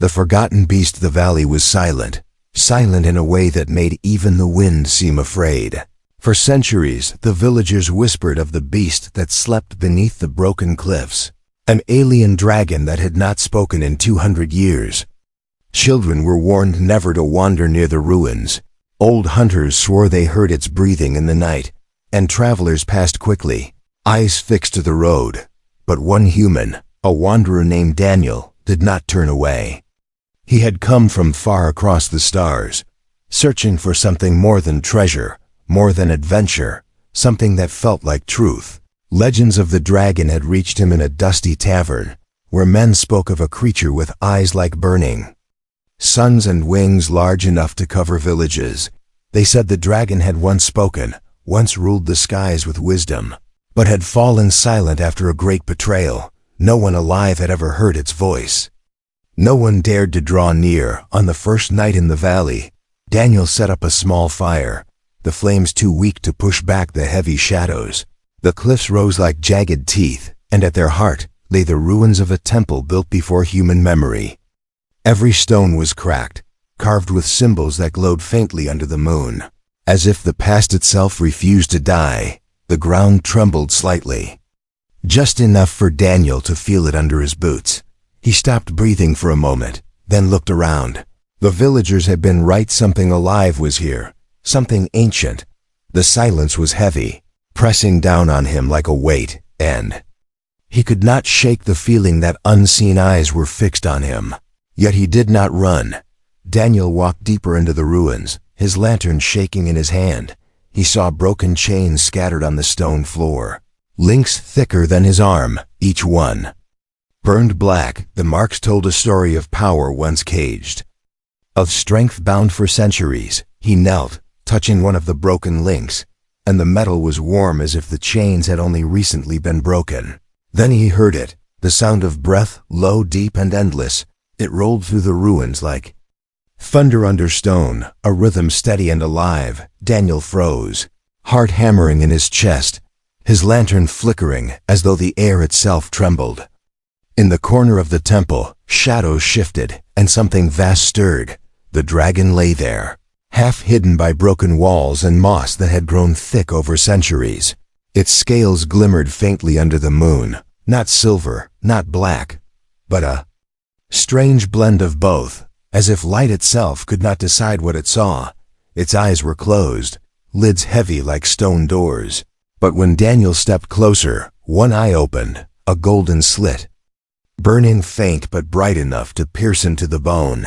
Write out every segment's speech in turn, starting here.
The forgotten beast of the valley was silent, silent in a way that made even the wind seem afraid. For centuries, the villagers whispered of the beast that slept beneath the broken cliffs, an alien dragon that had not spoken in 200 years. Children were warned never to wander near the ruins. Old hunters swore they heard its breathing in the night, and travelers passed quickly, eyes fixed to the road. But one human, a wanderer named Daniel, did not turn away. He had come from far across the stars, searching for something more than treasure, more than adventure, something that felt like truth. Legends of the dragon had reached him in a dusty tavern, where men spoke of a creature with eyes like burning suns and wings large enough to cover villages. They said the dragon had once spoken, once ruled the skies with wisdom, but had fallen silent after a great betrayal. No one alive had ever heard its voice. No one dared to draw near. On the first night in the valley, Daniel set up a small fire, the flames too weak to push back the heavy shadows. The cliffs rose like jagged teeth, and at their heart lay the ruins of a temple built before human memory. Every stone was cracked, carved with symbols that glowed faintly under the moon. As if the past itself refused to die, the ground trembled slightly, just enough for Daniel to feel it under his boots. He stopped breathing for a moment, then looked around. The villagers had been right. Something alive was here, something ancient. The silence was heavy, pressing down on him like a weight, and he could not shake the feeling that unseen eyes were fixed on him. Yet he did not run. Daniel walked deeper into the ruins, his lantern shaking in his hand. He saw broken chains scattered on the stone floor, links thicker than his arm, each one burned black. The marks told a story of power once caged, of strength bound for centuries. He knelt, touching one of the broken links, and the metal was warm as if the chains had only recently been broken. Then he heard it, the sound of breath, low, deep, and endless. It rolled through the ruins like thunder under stone, a rhythm steady and alive. Daniel froze, heart hammering in his chest, his lantern flickering as though the air itself trembled. In the corner of the temple, shadows shifted, and something vast stirred. The dragon lay there, half hidden by broken walls and moss that had grown thick over centuries. Its scales glimmered faintly under the moon, not silver, not black, but a strange blend of both, as if light itself could not decide what it saw. Its eyes were closed, lids heavy like stone doors. But when Daniel stepped closer, one eye opened, a golden slit, burning faint but bright enough to pierce into the bone.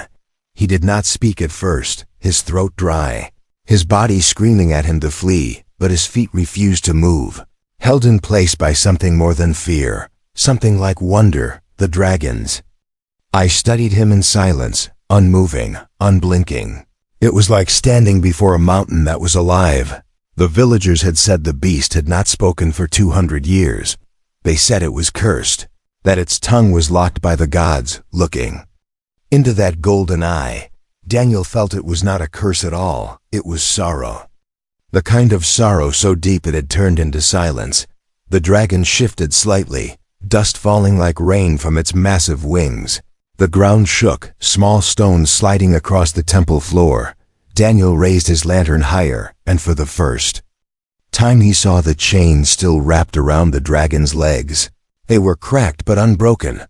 He did not speak at first, his throat dry, his body screaming at him to flee, but his feet refused to move, held in place by something more than fear, something like wonder, the dragon's. I studied him in silence, unmoving, unblinking. It was like standing before a mountain that was alive. The villagers had said the beast had not spoken for 200 years. They said it was cursed, that its tongue was locked by the gods. Looking into that golden eye, Daniel felt it was not a curse at all. It was sorrow. The kind of sorrow so deep it had turned into silence. The dragon shifted slightly, dust falling like rain from its massive wings. The ground shook, small stones sliding across the temple floor. Daniel raised his lantern higher, and for the first time he saw the chains still wrapped around the dragon's legs. They were cracked but unbroken,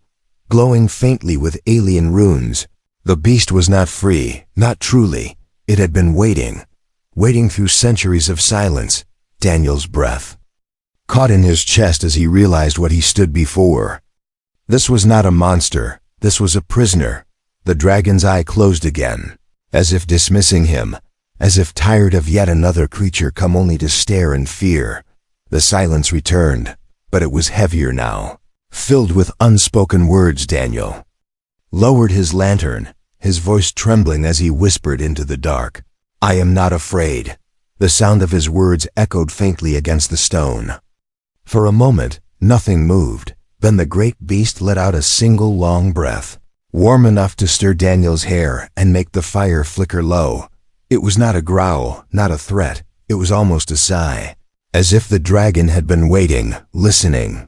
glowing faintly with alien runes. The beast was not free, not truly. It had been waiting through centuries of silence. Daniel's breath caught in his chest as he realized what he stood before. This was not a monster. This was a prisoner. The dragon's eye closed again, as if dismissing him, as if tired of yet another creature come only to stare and fear. The silence returned, but it was heavier now, filled with unspoken words. Daniel lowered his lantern, his voice trembling as he whispered into the dark, "I am not afraid." The sound of his words echoed faintly against the stone. For a moment, nothing moved. Then the great beast let out a single long breath, warm enough to stir Daniel's hair and make the fire flicker low. It was not a growl, not a threat. It was almost a sigh, as if the dragon had been waiting, listening,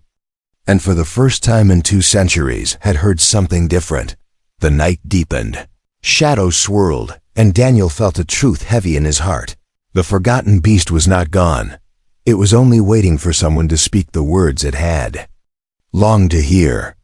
and for the first time in 2 centuries had heard something different. The night deepened. Shadows swirled, and Daniel felt a truth heavy in his heart. The forgotten beast was not gone. It was only waiting for someone to speak the words it had longed to hear.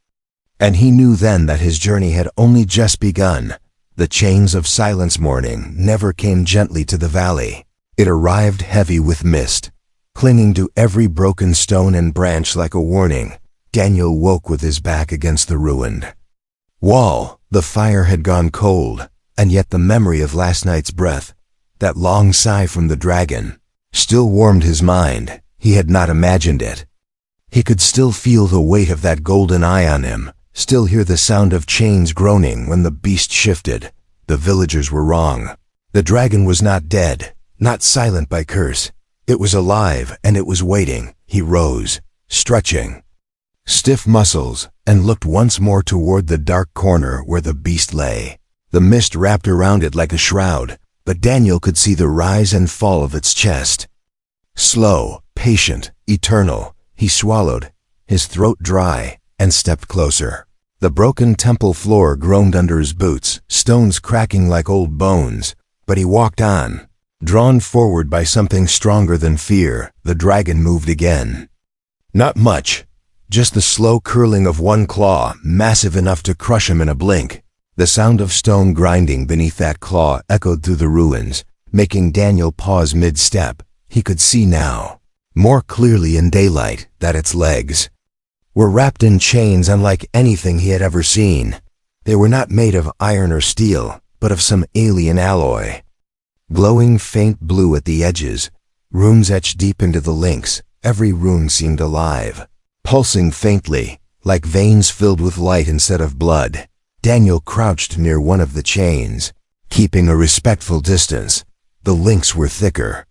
And he knew then that his journey had only just begun. The chains of silence morning never came gently to the valley. It arrived heavy with mist, clinging to every broken stone and branch like a warning. Daniel woke with his back against the ruined wall. The fire had gone cold, and yet the memory of last night's breath, that long sigh from the dragon, still warmed his mind. He had not imagined it. He could still feel the weight of that golden eye on him, still hear the sound of chains groaning when the beast shifted. The villagers were wrong. The dragon was not dead, not silent by curse. It was alive, and it was waiting. He rose, stretching stiff muscles, and looked once more toward the dark corner where the beast lay. The mist wrapped around it like a shroud, but Daniel could see the rise and fall of its chest. Slow, patient, eternal. He swallowed, his throat dry, and stepped closer. The broken temple floor groaned under his boots, stones cracking like old bones, but he walked on. Drawn forward by something stronger than fear, the dragon moved again. Not much, just the slow curling of one claw, massive enough to crush him in a blink. The sound of stone grinding beneath that claw echoed through the ruins, making Daniel pause mid-step. He could see now, more clearly in daylight, that its legs were wrapped in chains unlike anything he had ever seen. They were not made of iron or steel, but of some alien alloy. Glowing faint blue at the edges, runes etched deep into the links. Every rune seemed alive, pulsing faintly, like veins filled with light instead of blood. Daniel crouched near one of the chains, keeping a respectful distance. The links were thicker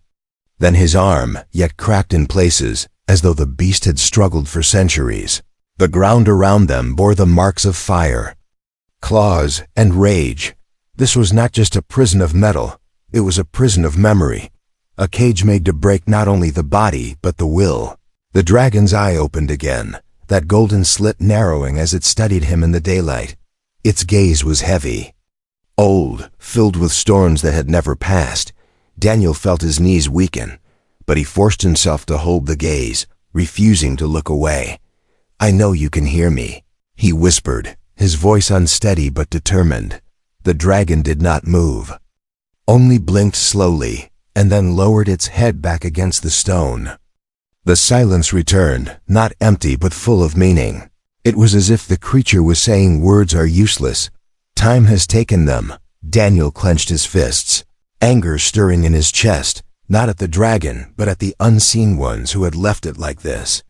than his arm, yet cracked in places, as though the beast had struggled for centuries. The ground around them bore the marks of fire, claws, and rage. This was not just a prison of metal, it was a prison of memory, a cage made to break not only the body, but the will. The dragon's eye opened again, that golden slit narrowing as it studied him in the daylight. Its gaze was heavy, old, filled with storms that had never passed. Daniel felt his knees weaken, but he forced himself to hold the gaze, refusing to look away. "I know you can hear me," he whispered, his voice unsteady but determined. The dragon did not move, only blinked slowly, and then lowered its head back against the stone. The silence returned, not empty but full of meaning. It was as if the creature was saying words are useless. Time has taken them. Daniel clenched his fists, anger stirring in his chest, not at the dragon, but at the unseen ones who had left it like this.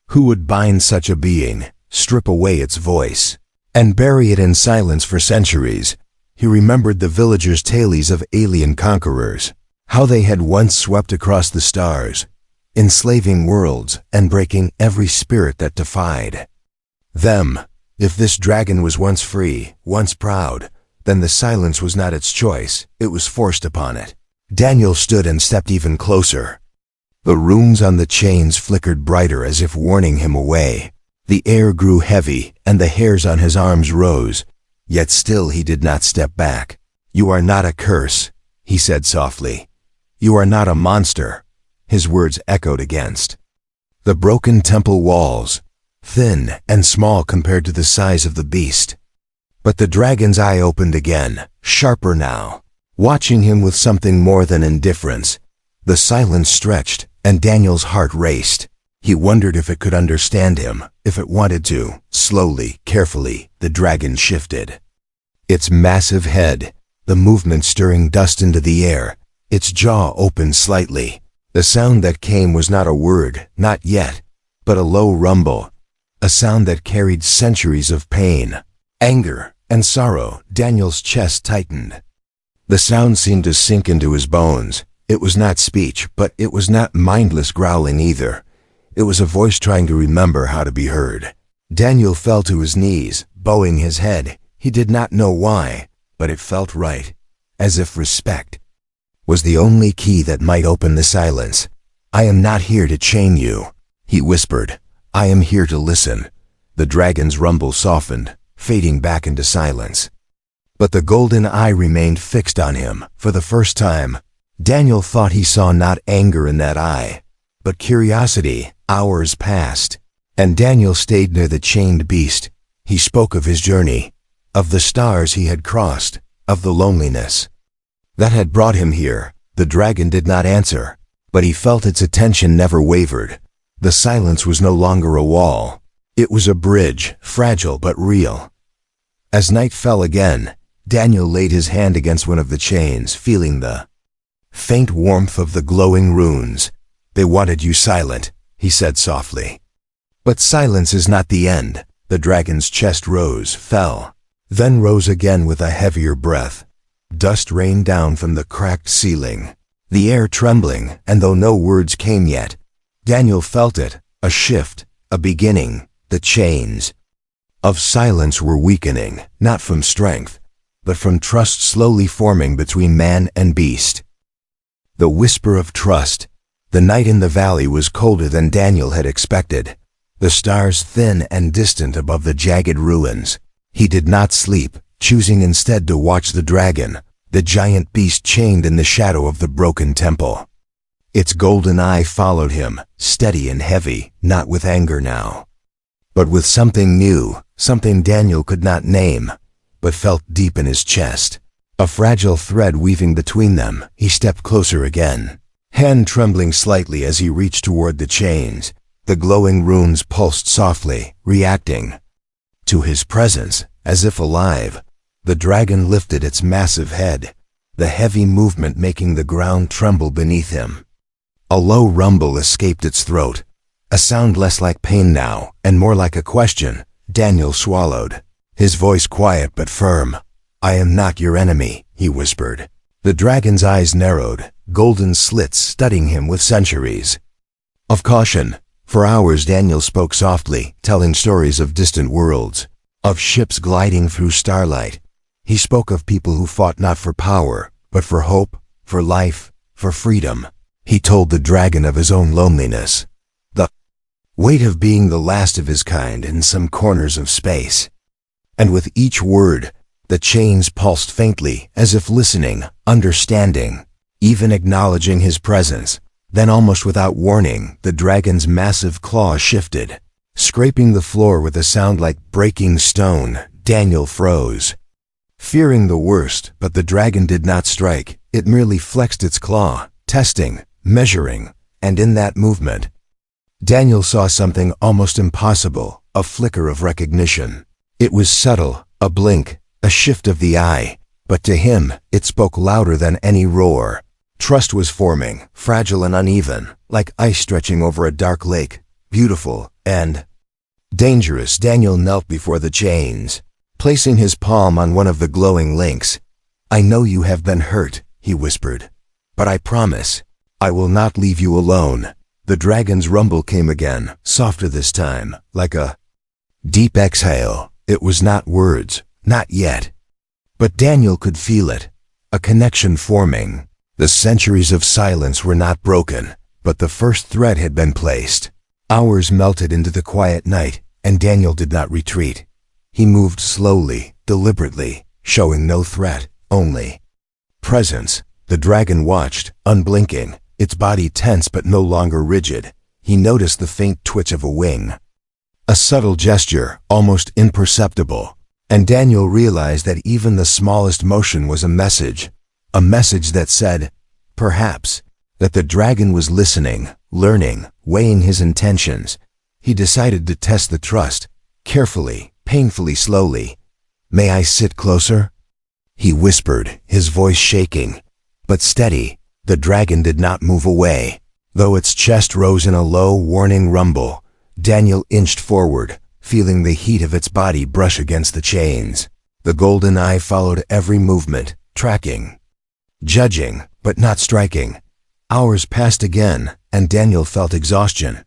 Who would bind such a being, strip away its voice, and bury it in silence for centuries? He remembered the villagers' tales of alien conquerors, how they had once swept across the stars, enslaving worlds and breaking every spirit that defied them. If this dragon was once free, once proud, then the silence was not its choice, it was forced upon it. Daniel stood and stepped even closer. The runes on the chains flickered brighter as if warning him away. The air grew heavy, and the hairs on his arms rose, yet still he did not step back. "You are not a curse," he said softly. "You are not a monster." His words echoed against the broken temple walls, thin and small compared to the size of the beast. But the dragon's eye opened again, sharper now, watching him with something more than indifference. The silence stretched, and Daniel's heart raced. He wondered if it could understand him, if it wanted to. Slowly, carefully, the dragon shifted. Its massive head, the movement stirring dust into the air, its jaw opened slightly. The sound that came was not a word, not yet, but a low rumble, a sound that carried centuries of pain, anger, and sorrow. Daniel's chest tightened. The sound seemed to sink into his bones. It was not speech, but it was not mindless growling either. It was a voice trying to remember how to be heard. Daniel fell to his knees, bowing his head. He did not know why, but it felt right, as if respect was the only key that might open the silence. "I am not here to chain you," he whispered. "I am here to listen." The dragon's rumble softened, fading back into silence. But the golden eye remained fixed on him. For the first time, Daniel thought he saw not anger in that eye, but curiosity. Hours passed, and Daniel stayed near the chained beast. He spoke of his journey, of the stars he had crossed, of the loneliness that had brought him here. The dragon did not answer, but he felt its attention never wavered. The silence was no longer a wall. It was a bridge, fragile but real. As night fell again, Daniel laid his hand against one of the chains, feeling the faint warmth of the glowing runes. "They wanted you silent," he said softly. "But silence is not the end." The dragon's chest rose, fell, then rose again with a heavier breath. Dust rained down from the cracked ceiling, the air trembling, and though no words came yet, Daniel felt it, a shift, a beginning. The chains of silence were weakening, not from strength, but from trust slowly forming between man and beast. The whisper of trust. The night in the valley was colder than Daniel had expected, the stars thin and distant above the jagged ruins. He did not sleep, choosing instead to watch the dragon, the giant beast chained in the shadow of the broken temple. Its golden eye followed him, steady and heavy, not with anger now, but with something new, something Daniel could not name, but felt deep in his chest. A fragile thread weaving between them. He stepped closer again, hand trembling slightly as he reached toward the chains. The glowing runes pulsed softly, reacting to his presence, as if alive. The dragon lifted its massive head, the heavy movement making the ground tremble beneath him. A low rumble escaped its throat, a sound less like pain now, and more like a question. Daniel swallowed, his voice quiet but firm. "I am not your enemy," he whispered. The dragon's eyes narrowed, golden slits studding him with centuries of caution. For hours Daniel spoke softly, telling stories of distant worlds, of ships gliding through starlight. He spoke of people who fought not for power, but for hope, for life, for freedom. He told the dragon of his own loneliness, the weight of being the last of his kind in some corners of space. And with each word, the chains pulsed faintly, as if listening, understanding, even acknowledging his presence. Then almost without warning, the dragon's massive claws shifted, scraping the floor with a sound like breaking stone. Daniel froze, fearing the worst, but the dragon did not strike. It merely flexed its claw, testing, measuring, and in that movement, Daniel saw something almost impossible, a flicker of recognition. It was subtle, a blink, a shift of the eye, but to him, it spoke louder than any roar. Trust was forming, fragile and uneven, like ice stretching over a dark lake, beautiful and dangerous. Daniel knelt before the chains, placing his palm on one of the glowing links. "I know you have been hurt," he whispered, "but I promise, I will not leave you alone." The dragon's rumble came again, softer this time, like a deep exhale. It was not words, not yet, but Daniel could feel it, a connection forming. The centuries of silence were not broken, but the first thread had been placed. Hours melted into the quiet night, and Daniel did not retreat. He moved slowly, deliberately, showing no threat, only presence. The dragon watched, unblinking, its body tense but no longer rigid. He noticed the faint twitch of a wing, a subtle gesture, almost imperceptible, and Daniel realized that even the smallest motion was a message that said, perhaps, that the dragon was listening, learning, weighing his intentions. He decided to test the trust, carefully, painfully slowly. "May I sit closer?" he whispered, his voice shaking, but steady. The dragon did not move away. Though its chest rose in a low, warning rumble, Daniel inched forward, feeling the heat of its body brush against the chains. The golden eye followed every movement, tracking, judging, but not striking. Hours passed again, and Daniel felt exhaustion,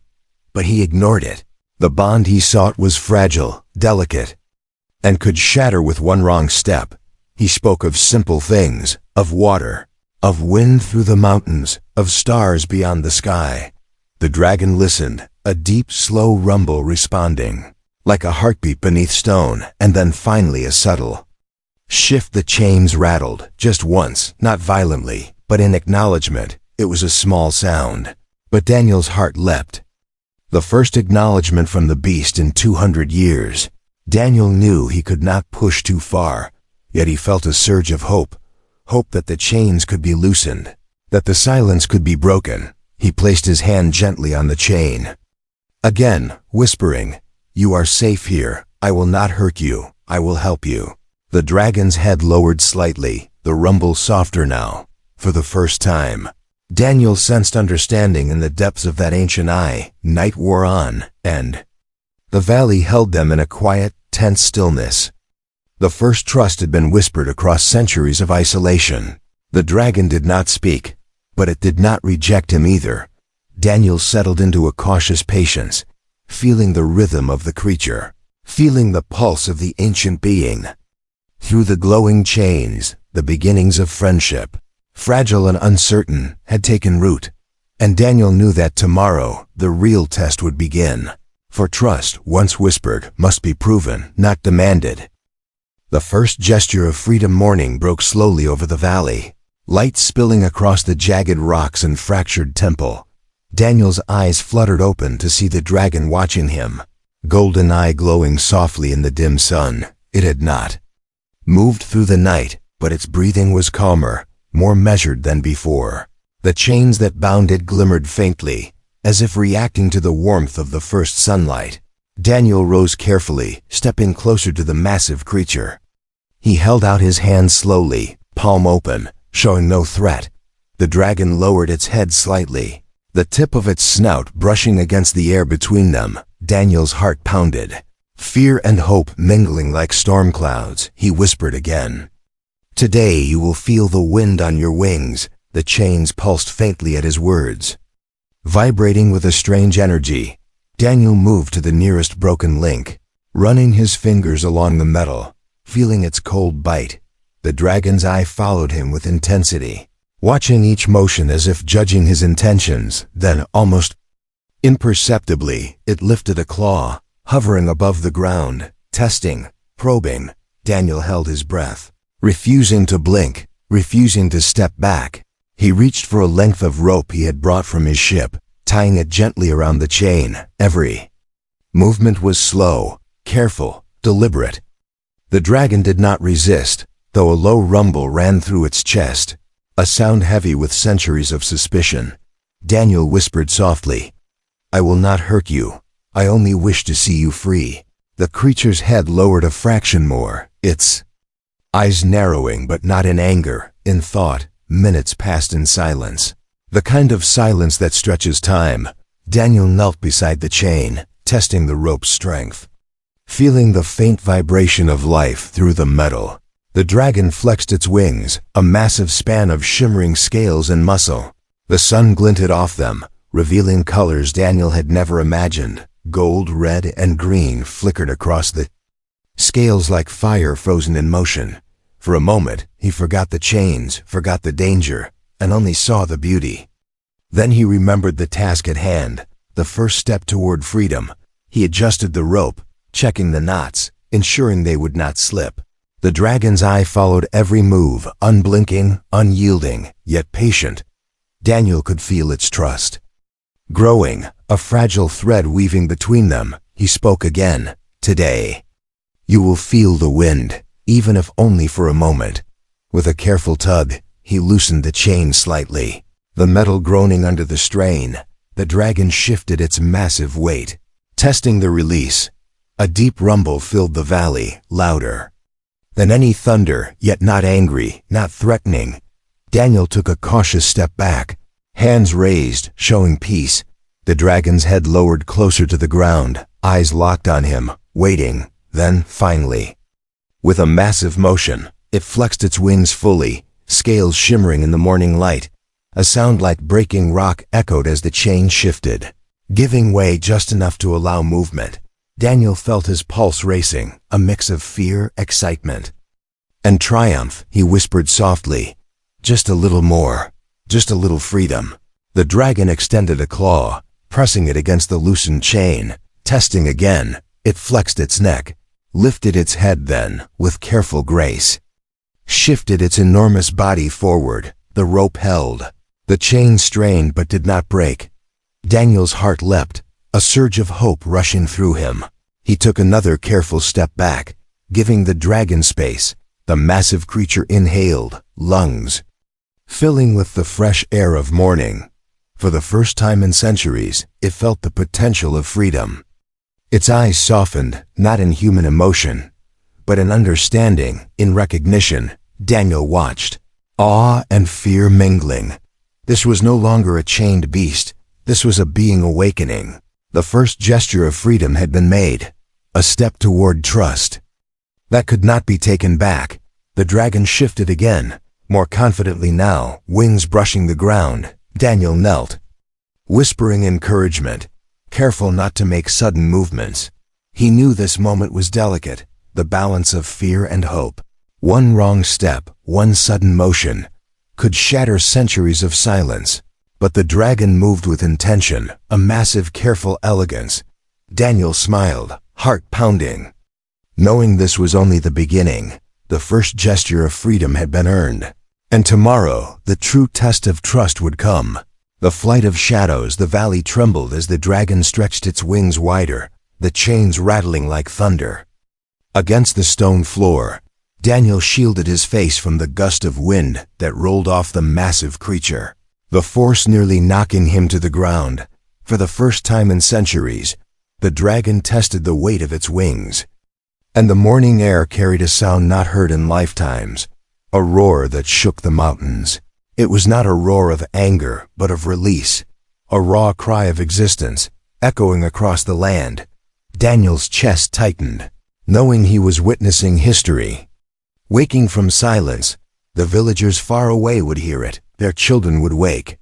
but he ignored it. The bond he sought was fragile, delicate, and could shatter with one wrong step. He spoke of simple things, of water, of wind through the mountains, of stars beyond the sky. The dragon listened, a deep, slow rumble responding. like a heartbeat beneath stone, and then finally a subtle shift. The chains rattled, just once, not violently, but in acknowledgement. It was a small sound, but Daniel's heart leapt. The first acknowledgement from the beast in 200 years. Daniel knew he could not push too far, yet he felt a surge of hope. Hope that the chains could be loosened, that the silence could be broken. He placed his hand gently on the chain. Again, whispering, "You are safe here. I will not hurt you. I will help you." The dragon's head lowered slightly, the rumble softer now. For the first time, Daniel sensed understanding in the depths of that ancient eye. Night wore on, and the valley held them in a quiet, tense stillness. The first trust had been whispered across centuries of isolation. The dragon did not speak, but it did not reject him either. Daniel settled into a cautious patience, feeling the rhythm of the creature, feeling the pulse of the ancient being. Through the glowing chains, the beginnings of friendship, fragile and uncertain, had taken root, and Daniel knew that tomorrow the real test would begin. For trust, once whispered, must be proven, not demanded. The first gesture of freedom morning broke slowly over the valley, light spilling across the jagged rocks and fractured temple. Daniel's eyes fluttered open to see the dragon watching him, golden eye glowing softly in the dim sun. It had not moved through the night, but its breathing was calmer, more measured than before. The chains that bound it glimmered faintly, as if reacting to the warmth of the first sunlight. Daniel rose carefully, stepping closer to the massive creature. He held out his hand slowly, palm open, showing no threat. The dragon lowered its head slightly, the tip of its snout brushing against the air between them. Daniel's heart pounded, fear and hope mingling like storm clouds. He whispered again, "Today you will feel the wind on your wings." The chains pulsed faintly at his words. Vibrating with a strange energy, Daniel moved to the nearest broken link, running his fingers along the metal, feeling its cold bite. The dragon's eye followed him with intensity, watching each motion as if judging his intentions. Then, almost imperceptibly, it lifted a claw, hovering above the ground, testing, probing. Daniel held his breath, refusing to blink, refusing to step back. He reached for a length of rope he had brought from his ship, tying it gently around the chain. Every movement was slow, careful, deliberate. The dragon did not resist, though a low rumble ran through its chest, a sound heavy with centuries of suspicion. Daniel whispered softly, "I will not hurt you. I only wish to see you free." The creature's head lowered a fraction more, its eyes narrowing, but not in anger, in thought. Minutes passed in silence, the kind of silence that stretches time. Daniel knelt beside the chain, testing the rope's strength, feeling the faint vibration of life through the metal. The dragon flexed its wings, a massive span of shimmering scales and muscle. The sun glinted off them, revealing colors Daniel had never imagined. Gold, red, and green flickered across the scales like fire frozen in motion. For a moment, he forgot the chains, forgot the danger, and only saw the beauty. Then he remembered the task at hand, the first step toward freedom. He adjusted the rope, checking the knots, ensuring they would not slip. The dragon's eye followed every move, unblinking, unyielding, yet patient. Daniel could feel its trust growing, a fragile thread weaving between them. He spoke again, "Today, you will feel the wind, even if only for a moment." With a careful tug, he loosened the chain slightly, the metal groaning under the strain. The dragon shifted its massive weight, testing the release. A deep rumble filled the valley, louder than any thunder, yet not angry, not threatening. Daniel took a cautious step back, hands raised, showing peace. The dragon's head lowered closer to the ground, eyes locked on him, waiting. Then, finally, with a massive motion, it flexed its wings fully, scales shimmering in the morning light. A sound like breaking rock echoed as the chain shifted, giving way just enough to allow movement. Daniel felt his pulse racing, a mix of fear, excitement, and triumph. He whispered softly, "Just a little more, just a little freedom." The dragon extended a claw, pressing it against the loosened chain, testing again. It flexed its neck, lifted its head then, with careful grace, shifted its enormous body forward. The rope held. The chain strained but did not break. Daniel's heart leapt, a surge of hope rushing through him. He took another careful step back, giving the dragon space. The massive creature inhaled, lungs filling with the fresh air of morning. For the first time in centuries, it felt the potential of freedom. Its eyes softened, not in human emotion, but in understanding, in recognition. Daniel watched, awe and fear mingling. This was no longer a chained beast. This was a being awakening. The first gesture of freedom had been made, a step toward trust that could not be taken back. The dragon shifted again, more confidently now, wings brushing the ground. Daniel knelt, whispering encouragement, careful not to make sudden movements. He knew this moment was delicate, the balance of fear and hope. One wrong step, one sudden motion, could shatter centuries of silence. But the dragon moved with intention, a massive, careful elegance. Daniel smiled, heart pounding, knowing this was only the beginning. The first gesture of freedom had been earned. And tomorrow, the true test of trust would come. The flight of shadows, the valley trembled as the dragon stretched its wings wider, the chains rattling like thunder. Against the stone floor, Daniel shielded his face from the gust of wind that rolled off the massive creature, the force nearly knocking him to the ground. For the first time in centuries, the dragon tested the weight of its wings. And the morning air carried a sound not heard in lifetimes, a roar that shook the mountains. It was not a roar of anger, but of release, a raw cry of existence, echoing across the land. Daniel's chest tightened, knowing he was witnessing history. Waking from silence, the villagers far away would hear it, their children would wake.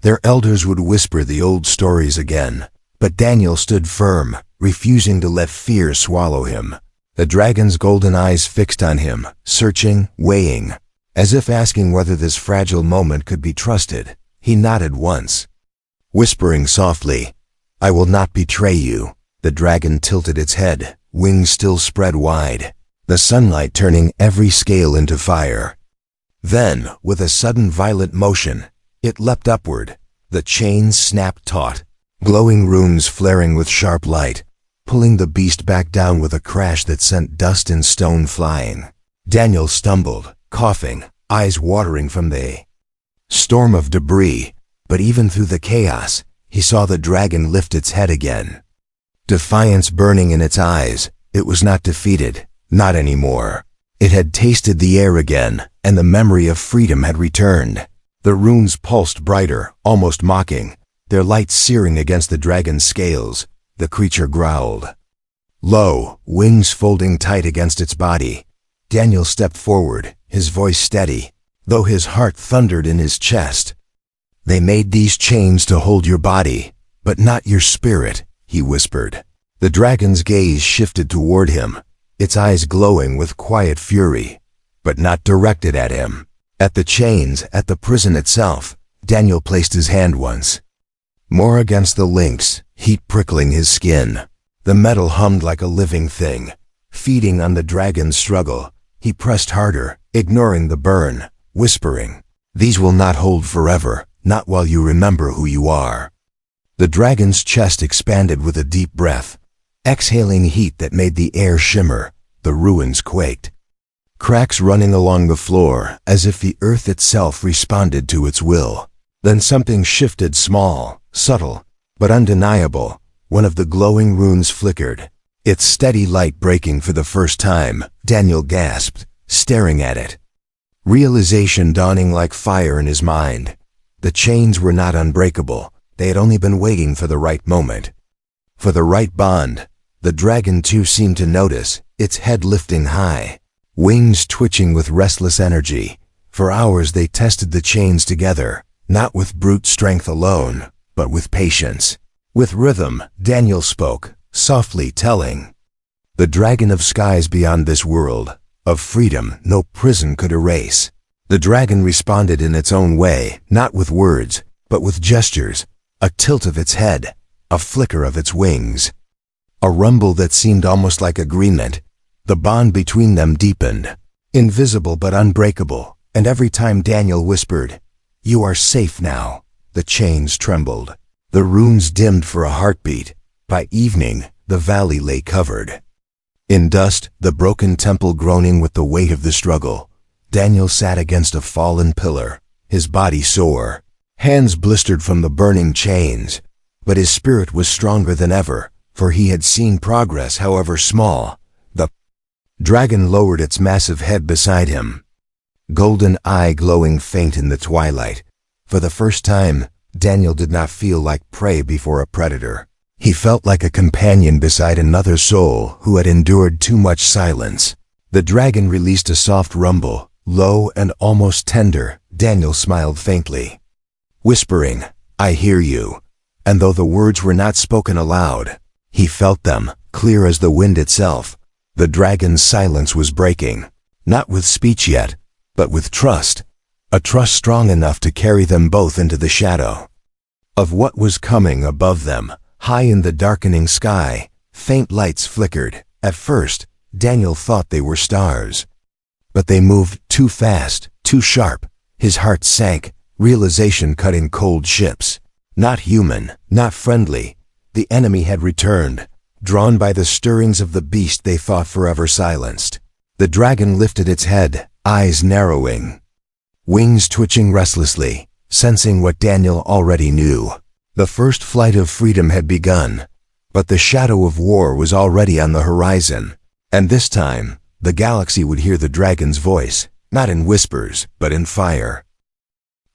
Their elders would whisper the old stories again. But Daniel stood firm, refusing to let fear swallow him. The dragon's golden eyes fixed on him, searching, weighing, as if asking whether this fragile moment could be trusted. He nodded once, whispering softly, "I will not betray you." The dragon tilted its head, wings still spread wide, the sunlight turning every scale into fire. Then, with a sudden violent motion, it leapt upward. The chains snapped taut, glowing runes flaring with sharp light, pulling the beast back down with a crash that sent dust and stone flying. Daniel stumbled, coughing, eyes watering from the storm of debris. But even through the chaos, he saw the dragon lift its head again. Defiance burning in its eyes. It was not defeated, not anymore. It had tasted the air again, and the memory of freedom had returned. The runes pulsed brighter, almost mocking, their light searing against the dragon's scales. The creature growled, low, wings folding tight against its body. Daniel stepped forward, his voice steady, though his heart thundered in his chest. "They made these chains to hold your body, but not your spirit," he whispered. The dragon's gaze shifted toward him, its eyes glowing with quiet fury, but not directed at him. At the chains, at the prison itself, Daniel placed his hand once more against the links, heat prickling his skin. The metal hummed like a living thing, feeding on the dragon's struggle. He pressed harder, ignoring the burn, whispering, "These will not hold forever, not while you remember who you are." The dragon's chest expanded with a deep breath, exhaling heat that made the air shimmer. The ruins quaked, cracks running along the floor as if the earth itself responded to its will. Then something shifted, small, subtle, but undeniable. One of the glowing runes flickered, its steady light breaking for the first time. Daniel gasped, staring at it, realization dawning like fire in his mind. The chains were not unbreakable. They had only been waiting for the right moment, for the right bond. The dragon too seemed to notice, its head lifting high, wings twitching with restless energy. For hours they tested the chains together, not with brute strength alone, but with patience. With rhythm, Daniel spoke, softly telling, "The dragon of skies beyond this world, of freedom no prison could erase." The dragon responded in its own way, not with words, but with gestures, a tilt of its head, a flicker of its wings. A rumble that seemed almost like agreement. The bond between them deepened, invisible but unbreakable, and every time Daniel whispered, "You are safe now," the chains trembled. The runes dimmed for a heartbeat. By evening, the valley lay covered in dust, the broken temple groaning with the weight of the struggle. Daniel sat against a fallen pillar, his body sore, hands blistered from the burning chains, but his spirit was stronger than ever, for he had seen progress, however small. The dragon lowered its massive head beside him, golden eye glowing faint in the twilight. For the first time, Daniel did not feel like prey before a predator. He felt like a companion beside another soul who had endured too much silence. The dragon released a soft rumble, low and almost tender. Daniel smiled faintly, whispering, "I hear you." And though the words were not spoken aloud, he felt them, clear as the wind itself. The dragon's silence was breaking, not with speech yet, but with trust. A trust strong enough to carry them both into the shadow of what was coming above them. High in the darkening sky, faint lights flickered. At first, Daniel thought they were stars. But they moved too fast, too sharp. His heart sank, realization cut in cold ships. Not human, not friendly. The enemy had returned, drawn by the stirrings of the beast they thought forever silenced. The dragon lifted its head, eyes narrowing, wings twitching restlessly, sensing what Daniel already knew. The first flight of freedom had begun, but the shadow of war was already on the horizon. And this time, the galaxy would hear the dragon's voice, not in whispers, but in fire.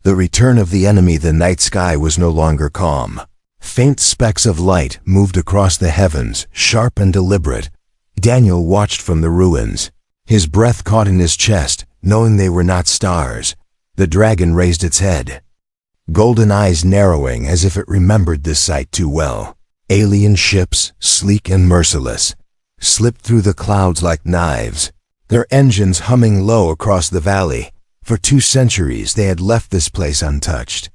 The return of the enemy. The night sky was no longer calm. Faint specks of light moved across the heavens, sharp and deliberate. Daniel watched from the ruins, his breath caught in his chest, knowing they were not stars. The dragon raised its head, golden eyes narrowing as if it remembered this sight too well. Alien ships, sleek and merciless, slipped through the clouds like knives, their engines humming low across the valley. For 2 centuries they had left this place untouched,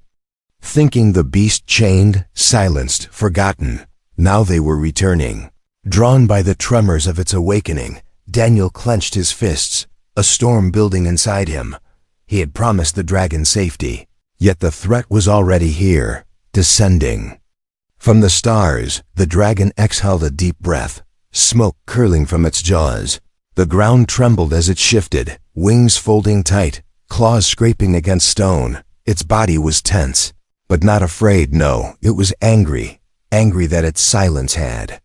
thinking the beast chained, silenced, forgotten. Now they were returning, drawn by the tremors of its awakening. Daniel clenched his fists, a storm building inside him. He had promised the dragon safety, yet the threat was already here, descending. From the stars, the dragon exhaled a deep breath, smoke curling from its jaws. The ground trembled as it shifted, wings folding tight, claws scraping against stone. Its body was tense, but not afraid. No, it was angry, angry that its silence had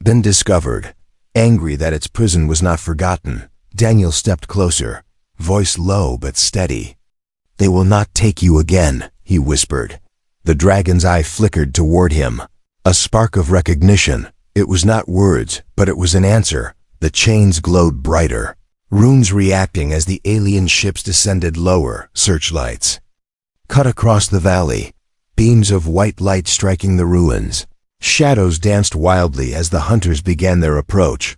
been discovered, angry that its prison was not forgotten. Daniel stepped closer, voice low but steady. "They will not take you again," he whispered. The dragon's eye flickered toward him, a spark of recognition. It was not words, but it was an answer. The chains glowed brighter, runes reacting as the alien ships descended lower. Searchlights cut across the valley, beams of white light striking the ruins. Shadows danced wildly as the hunters began their approach.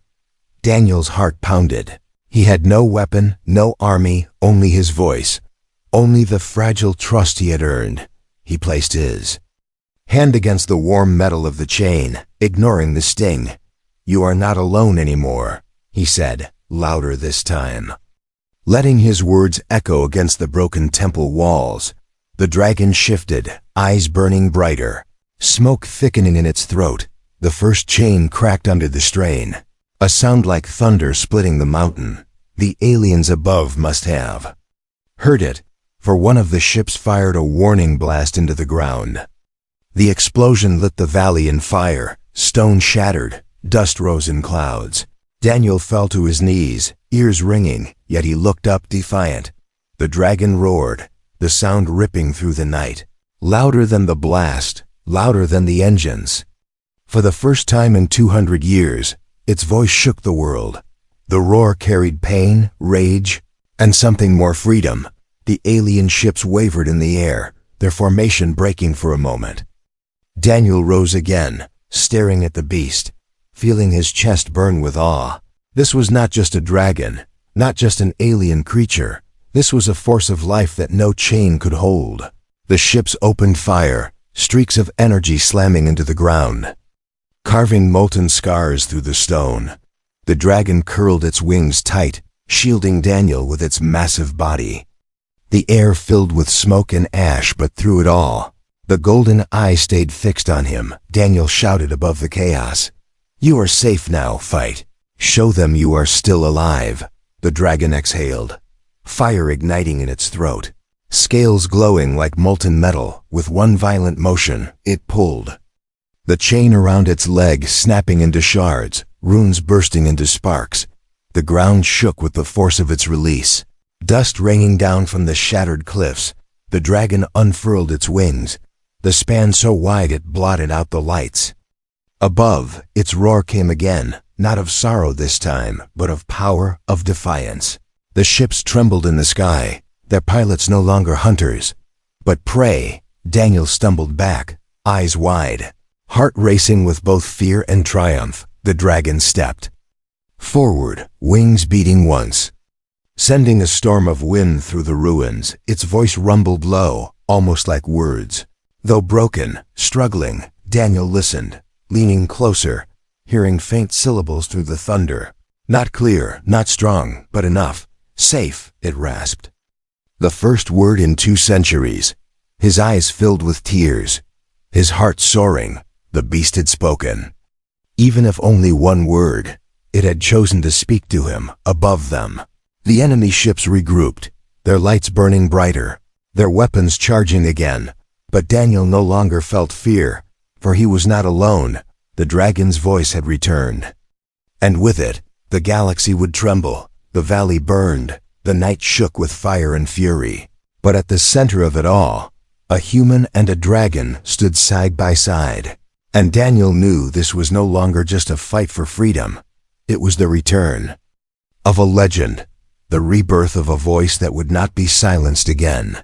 Daniel's heart pounded. He had no weapon, no army, only his voice, only the fragile trust he had earned. He placed his hand against the warm metal of the chain, ignoring the sting. "You are not alone anymore," he said, louder this time, letting his words echo against the broken temple walls. The dragon shifted, eyes burning brighter, smoke thickening in its throat. The first chain cracked under the strain, a sound like thunder splitting the mountain. The aliens above must have heard it, for one of the ships fired a warning blast into the ground. The explosion lit the valley in fire, stone shattered, dust rose in clouds. Daniel fell to his knees, ears ringing, yet he looked up defiant. The dragon roared, the sound ripping through the night, louder than the blast, louder than the engines. For the first time in 200 years, its voice shook the world. The roar carried pain, rage, and something more: freedom. The alien ships wavered in the air, their formation breaking for a moment. Daniel rose again, staring at the beast, feeling his chest burn with awe. This was not just a dragon, not just an alien creature. This was a force of life that no chain could hold. The ships opened fire, streaks of energy slamming into the ground. carving molten scars through the stone. The dragon curled its wings tight, shielding Daniel with its massive body. The air filled with smoke and ash, but through it all, the golden eye stayed fixed on him. Daniel shouted above the chaos, "You are safe now, fight. Show them you are still alive." The dragon exhaled, fire igniting in its throat, scales glowing like molten metal. With one violent motion, it pulled. The chain around its leg snapping into shards, runes bursting into sparks. The ground shook with the force of its release. Dust raining down from the shattered cliffs, the dragon unfurled its wings, the span so wide it blotted out the lights. Above, its roar came again, not of sorrow this time, but of power, of defiance. The ships trembled in the sky, their pilots no longer hunters, but prey. Daniel stumbled back, eyes wide, heart racing with both fear and triumph. The dragon stepped forward, wings beating once, sending a storm of wind through the ruins. Its voice rumbled low, almost like words. Though broken, struggling, Daniel listened, leaning closer, hearing faint syllables through the thunder. Not clear, not strong, but enough. Safe, it rasped. The first word in 2 centuries. His eyes filled with tears, his heart soaring. The beast had spoken. Even if only one word, it had chosen to speak to him, above them. The enemy ships regrouped, their lights burning brighter, their weapons charging again. But Daniel no longer felt fear, for he was not alone. The dragon's voice had returned. And with it, the galaxy would tremble, the valley burned, the night shook with fire and fury. But at the center of it all, a human and a dragon stood side by side. And Daniel knew this was no longer just a fight for freedom. It was the return of a legend, the rebirth of a voice that would not be silenced again.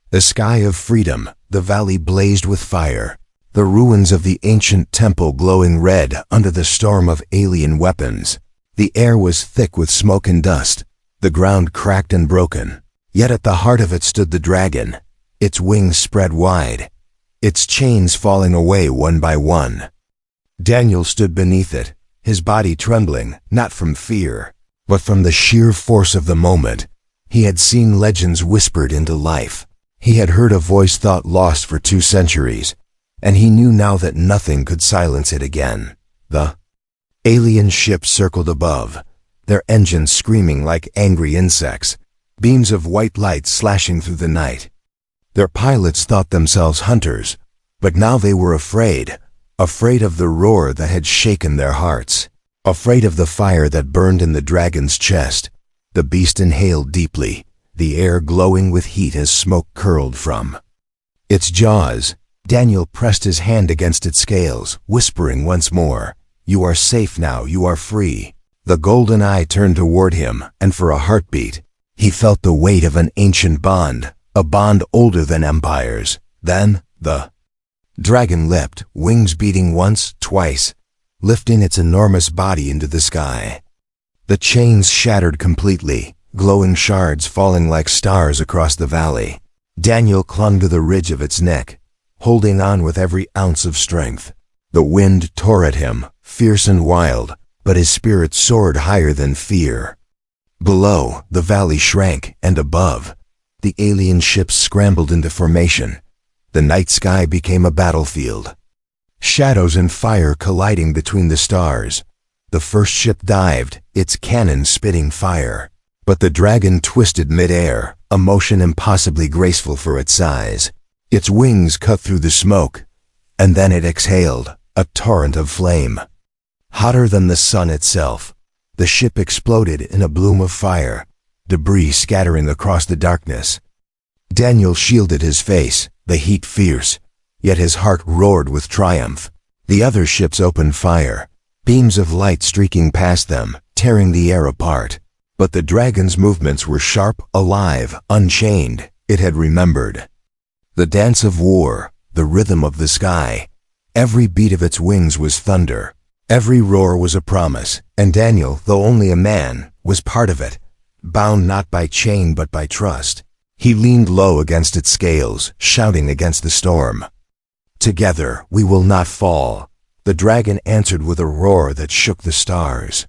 The sky of freedom, the valley blazed with fire, the ruins of the ancient temple glowing red under the storm of alien weapons. The air was thick with smoke and dust, the ground cracked and broken. Yet at the heart of it stood the dragon, its wings spread wide, its chains falling away one by one. Daniel stood beneath it, his body trembling, not from fear, but from the sheer force of the moment. He had seen legends whispered into life. He had heard a voice thought lost for 2 centuries, and he knew now that nothing could silence it again. The alien ships circled above, their engines screaming like angry insects, beams of white light slashing through the night. Their pilots thought themselves hunters, but now they were afraid of the roar that had shaken their hearts, afraid of the fire that burned in the dragon's chest. The beast inhaled deeply, the air glowing with heat as smoke curled from its jaws. Daniel pressed his hand against its scales, whispering once more, "You are safe now, you are free." The golden eye turned toward him, and for a heartbeat, he felt the weight of an ancient bond, a bond older than empires. Then, the dragon leapt, wings beating once, twice, lifting its enormous body into the sky. The chains shattered completely, glowing shards falling like stars across the valley. Daniel clung to the ridge of its neck, holding on with every ounce of strength. The wind tore at him, fierce and wild, but his spirit soared higher than fear. Below, the valley shrank, and above, the alien ships scrambled into formation. The night sky became a battlefield, shadows and fire colliding between the stars. The first ship dived, its cannon spitting fire. But the dragon twisted mid-air, a motion impossibly graceful for its size. Its wings cut through the smoke, and then it exhaled, a torrent of flame. Hotter than the sun itself, the ship exploded in a bloom of fire, debris scattering across the darkness. Daniel shielded his face, the heat fierce, yet his heart roared with triumph. The other ships opened fire, beams of light streaking past them, tearing the air apart. But the dragon's movements were sharp, alive, unchained. It had remembered the dance of war, the rhythm of the sky. Every beat of its wings was thunder. Every roar was a promise, and Daniel, though only a man, was part of it, bound not by chain but by trust. He leaned low against its scales, shouting against the storm, "Together we will not fall. The dragon answered with a roar that shook the stars.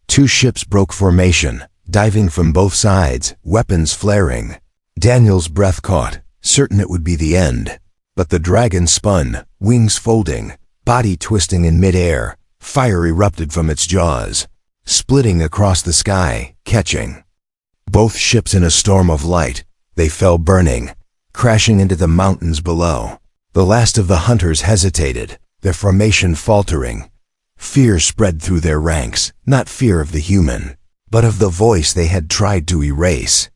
Two ships broke formation, diving from both sides, weapons flaring. Daniel's breath caught, certain it would be the end. But the dragon spun, wings folding, body twisting in midair. Fire erupted from its jaws, splitting across the sky, catching both ships in a storm of light. They fell burning, crashing into the mountains below. The last of the hunters hesitated, their formation faltering. Fear spread through their ranks, not fear of the human, but of the voice they had tried to erase.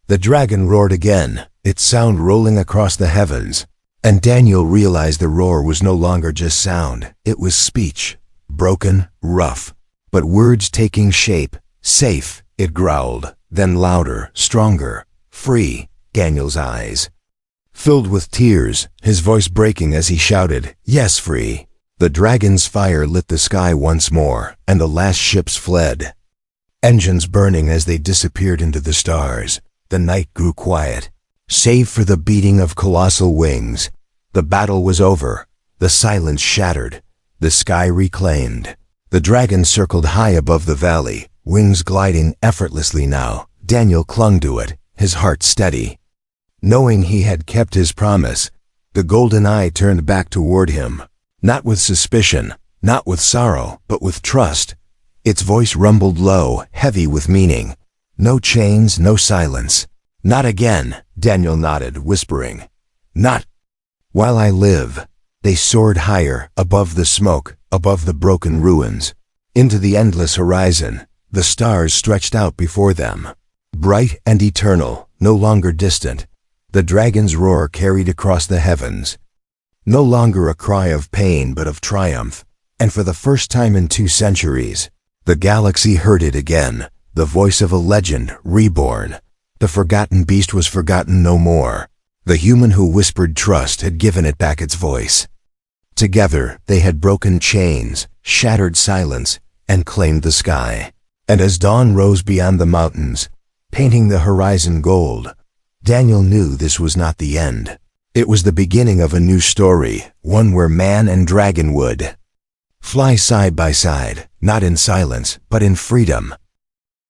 The dragon roared again, its sound rolling across the heavens, and Daniel realized the roar was no longer just sound, it was speech, broken, rough, but words taking shape. Safe, it growled, then louder, stronger, free. Daniel's eyes filled with tears, his voice breaking as he shouted, "Yes, free." The dragon's fire lit the sky once more, and the last ships fled, engines burning as they disappeared into the stars. The night grew quiet, save for the beating of colossal wings. The battle was over, the silence shattered, the sky reclaimed. The dragon circled high above the valley, wings gliding effortlessly now. Daniel clung to it, his heart steady, knowing he had kept his promise. The golden eye turned back toward him, not with suspicion, not with sorrow, but with trust. Its voice rumbled low, heavy with meaning. No chains, no silence. Not again, Daniel nodded, whispering. Not while I live. They soared higher, above the smoke, above the broken ruins, into the endless horizon. The stars stretched out before them, bright and eternal, no longer distant. The dragon's roar carried across the heavens, no longer a cry of pain but of triumph. And for the first time in 2 centuries, the galaxy heard it again, the voice of a legend reborn. The forgotten beast was forgotten no more. The human who whispered trust had given it back its voice. Together, they had broken chains, shattered silence, and claimed the sky. And as dawn rose beyond the mountains, painting the horizon gold, Daniel knew this was not the end. It was the beginning of a new story, one where man and dragon would fly side by side, not in silence, but in freedom.